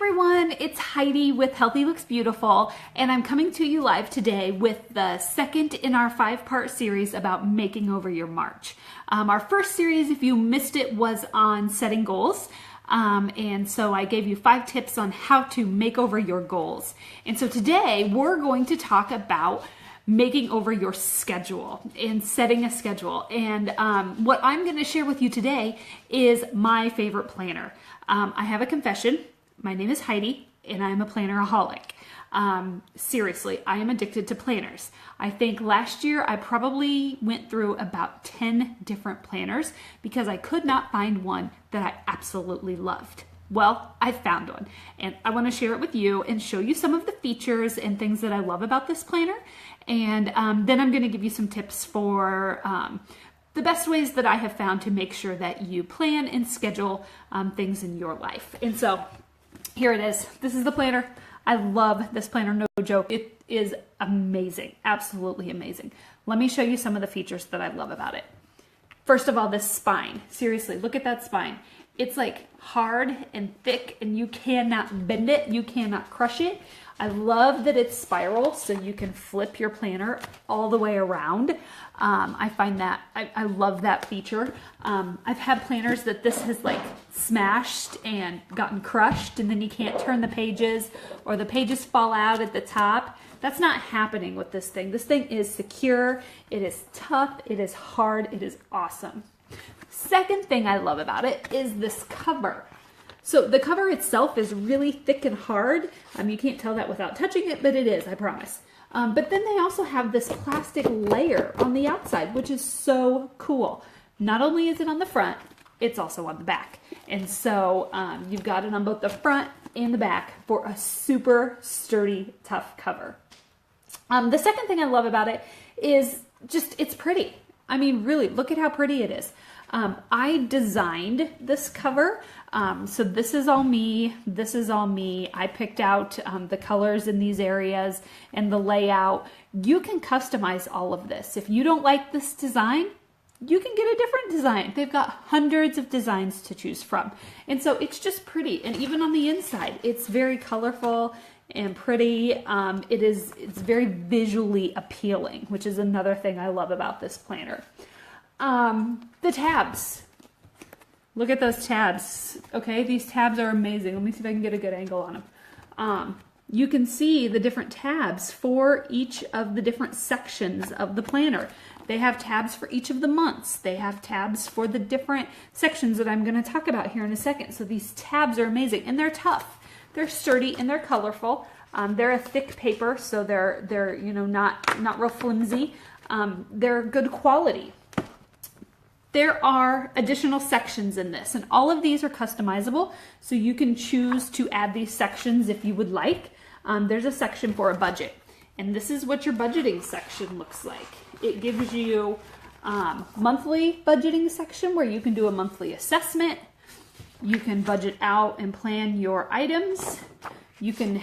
everyone, it's Heidi with Healthy Looks Beautiful, and I'm coming to you live today with the second in our 5-part series about making over your March. Our first series, if you missed it, was on setting goals. And so I gave you 5 tips on how to make over your goals. And so today we're going to talk about making over your schedule and setting a schedule. And what I'm going to share with you today is my favorite planner. I have a confession. My name is Heidi, and I'm a planneraholic. Seriously, I am addicted to planners. I think last year I probably went through about 10 different planners because I could not find one that I absolutely loved. Well, I found one, and I want to share it with you and show you some of the features and things that I love about this planner. And then I'm going to give you some tips for the best ways that I have found to make sure that you plan and schedule things in your life. And so here it is. This is the planner. I love this planner, no joke. It is amazing, absolutely amazing. Let me show you some of the features that I love about it. First of all, this spine. Seriously, look at that spine. It's like hard and thick, and you cannot bend it, you cannot crush it. I love that it's spiral, so you can flip your planner all the way around. I find that, I love that feature. I've had planners that this has like smashed and gotten crushed, and then you can't turn the pages, or the pages fall out at the top. That's not happening with this thing. This thing is secure, it is tough, it is hard, it is awesome. Second thing I love about it is this cover. So the cover itself is really thick and hard. You can't tell that without touching it, but it is, I promise. But then they also have this plastic layer on the outside, which is so cool. Not only is it on the front, it's also on the back. And so you've got it on both the front and the back for a super sturdy, tough cover. The second thing I love about it is just it's pretty. I mean, really, look at how pretty it is. I designed this cover. So this is all me. This is all me. I picked out the colors in these areas and the layout. You can customize all of this. If you don't like this design, you can get a different design. They've got hundreds of designs to choose from. And so it's just pretty. And even on the inside, it's very colorful and pretty. It's very visually appealing, which is another thing I love about this planner. The tabs. Look at those tabs. Okay, these tabs are amazing. Let me see if I can get a good angle on them. You can see the different tabs for each of the different sections of the planner. They have tabs for each of the months. They have tabs for the different sections that I'm going to talk about here in a second. So these tabs are amazing, and they're tough. They're sturdy and they're colorful. They're a thick paper, so they're not real flimsy. They're good quality. There are additional sections in this, and all of these are customizable, so you can choose to add these sections if you would like. There's a section for a budget, and this is what your budgeting section looks like. It gives you monthly budgeting section where you can do a monthly assessment. You can budget out and plan your items. You can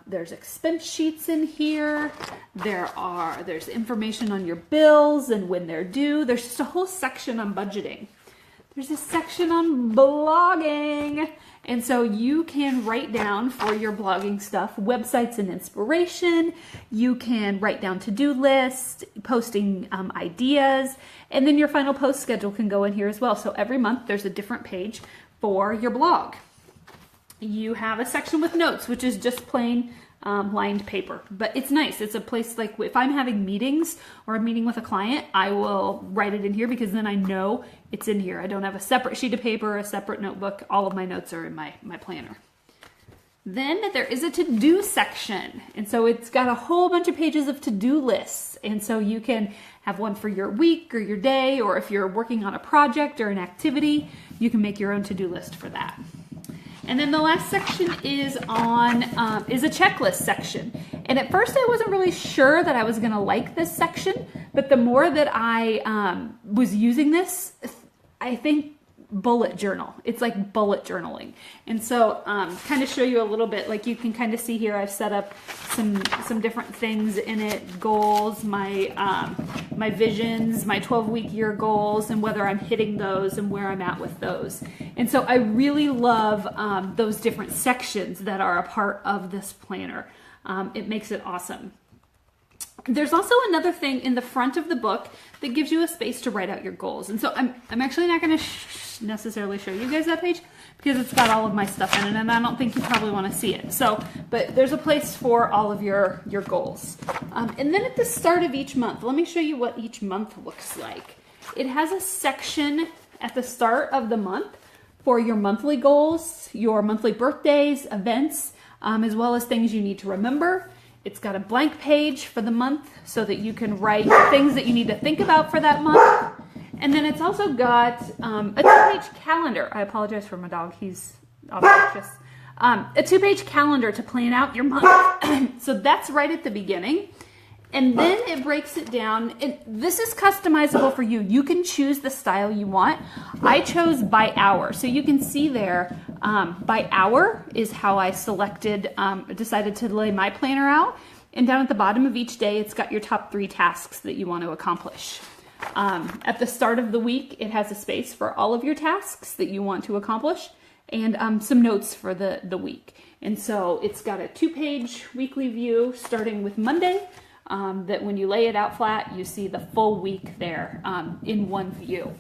there's expense sheets in here. There's information on your bills and when they're due. There's just a whole section on budgeting. There's a section on blogging. And so you can write down for your blogging stuff, websites and inspiration. You can write down to-do lists, posting ideas, and then your final post schedule can go in here as well. So every month there's a different page for your blog. You have a section with notes, which is just plain lined paper, but it's nice. It's a place like if I'm having meetings or a meeting with a client, I will write it in here because then I know it's in here. I don't have a separate sheet of paper, a separate notebook. All of my notes are in my planner. Then there is a to-do section. And so it's got a whole bunch of pages of to-do lists. And so you can have one for your week or your day, or if you're working on a project or an activity, you can make your own to-do list for that. And then the last section is a checklist section. And at first I wasn't really sure that I was going to like this section, but the more that I was using this, I think bullet journal. It's like bullet journaling. And so kind of show you a little bit, like you can kind of see here, I've set up some different things in it, goals, my visions, my 12-week year goals, and whether I'm hitting those and where I'm at with those. And so I really love those different sections that are a part of this planner. It makes it awesome. There's also another thing in the front of the book that gives you a space to write out your goals. And so I'm actually not going to necessarily show you guys that page because it's got all of my stuff in it and I don't think you probably want to see it. So, but there's a place for all of your goals. And then at the start of each month, let me show you what each month looks like. It has a section at the start of the month for your monthly goals, your monthly birthdays, events, as well as things you need to remember. It's got a blank page for the month so that you can write things that you need to think about for that month. And then it's also got a 2-page calendar. I apologize for my dog, he's obnoxious. A 2-page calendar to plan out your month. So that's right at the beginning. And then it breaks it down. This is customizable for you. You can choose the style you want. I chose by hour. So you can see there, by hour is how I decided to lay my planner out. And down at the bottom of each day, it's got your top 3 tasks that you want to accomplish. At the start of the week, it has a space for all of your tasks that you want to accomplish and some notes for the week. And so it's got a 2-page weekly view starting with Monday. That when you lay it out flat, you see the full week there in one view.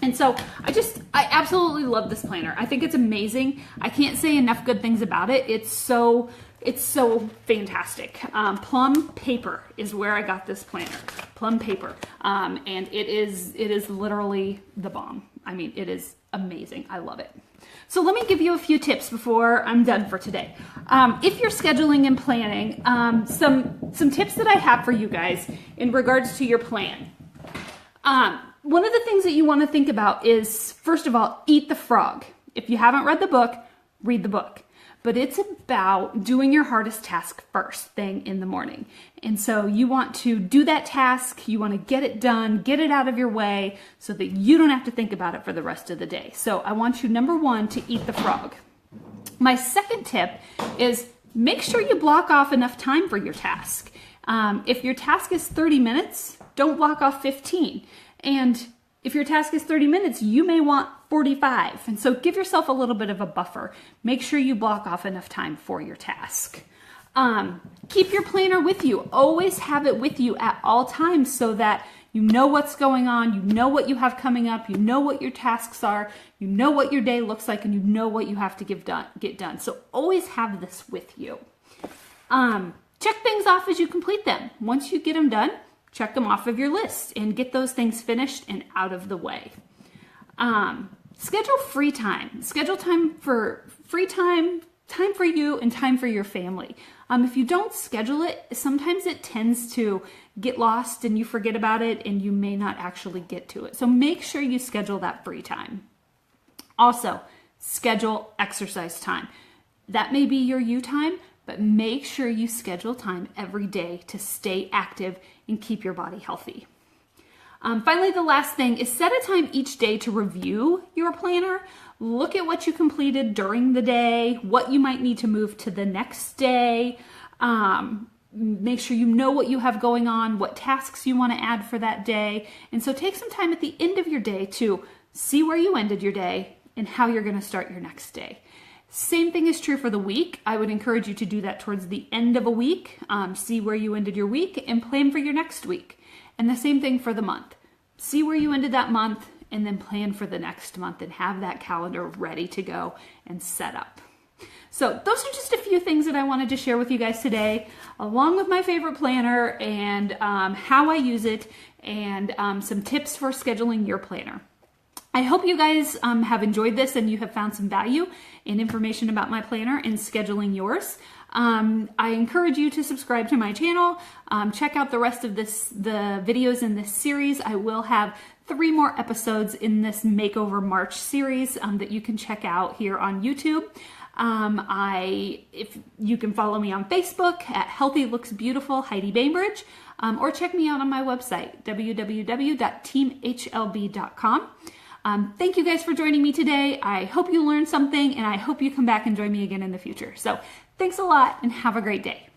And so I absolutely love this planner. I think it's amazing. I can't say enough good things about it. It's so fantastic. Plum paper is where I got this planner. Plum paper. And it is literally the bomb. I mean, it is amazing. I love it. So let me give you a few tips before I'm done for today. If you're scheduling and planning, some tips that I have for you guys in regards to your plan. One of the things that you want to think about is, first of all, eat the frog. If you haven't read the book, read the book. But it's about doing your hardest task first thing in the morning. And so you want to do that task, you want to get it done, get it out of your way so that you don't have to think about it for the rest of the day. So I want you, number 1, to eat the frog. My second tip is make sure you block off enough time for your task. If your task is 30 minutes, don't block off 15. And if your task is 30 minutes, you may want 45. And so give yourself a little bit of a buffer. Make sure you block off enough time for your task. Keep your planner with you. Always have it with you at all times so that you know what's going on, you know what you have coming up, you know what your tasks are, you know what your day looks like, and you know what you have to get done. So always have this with you. Check things off as you complete them. Once you get them done, check them off of your list and get those things finished and out of the way. Schedule free time. Schedule time for free time for you and time for your family. If you don't schedule it, sometimes it tends to get lost and you forget about it and you may not actually get to it. So make sure you schedule that free time. Also, schedule exercise time. That may be your you time, but make sure you schedule time every day to stay active and keep your body healthy. Finally, the last thing is set a time each day to review your planner. Look at what you completed during the day, what you might need to move to the next day. Make sure you know what you have going on, what tasks you want to add for that day. And so take some time at the end of your day to see where you ended your day and how you're going to start your next day. Same thing is true for the week. I would encourage you to do that towards the end of a week. See where you ended your week and plan for your next week. And the same thing for the month. See where you ended that month and then plan for the next month and have that calendar ready to go and set up. So those are just a few things that I wanted to share with you guys today, along with my favorite planner and how I use it and some tips for scheduling your planner. I hope you guys have enjoyed this and you have found some value and information about my planner and scheduling yours. I encourage you to subscribe to my channel. Check out the rest of the videos in this series. I will have 3 more episodes in this Makeover March series that you can check out here on YouTube. If you can follow me on Facebook at Healthy Looks Beautiful Heidi Bainbridge, or check me out on my website, www.teamhlb.com. Thank you guys for joining me today. I hope you learned something, and I hope you come back and join me again in the future. So thanks a lot and have a great day.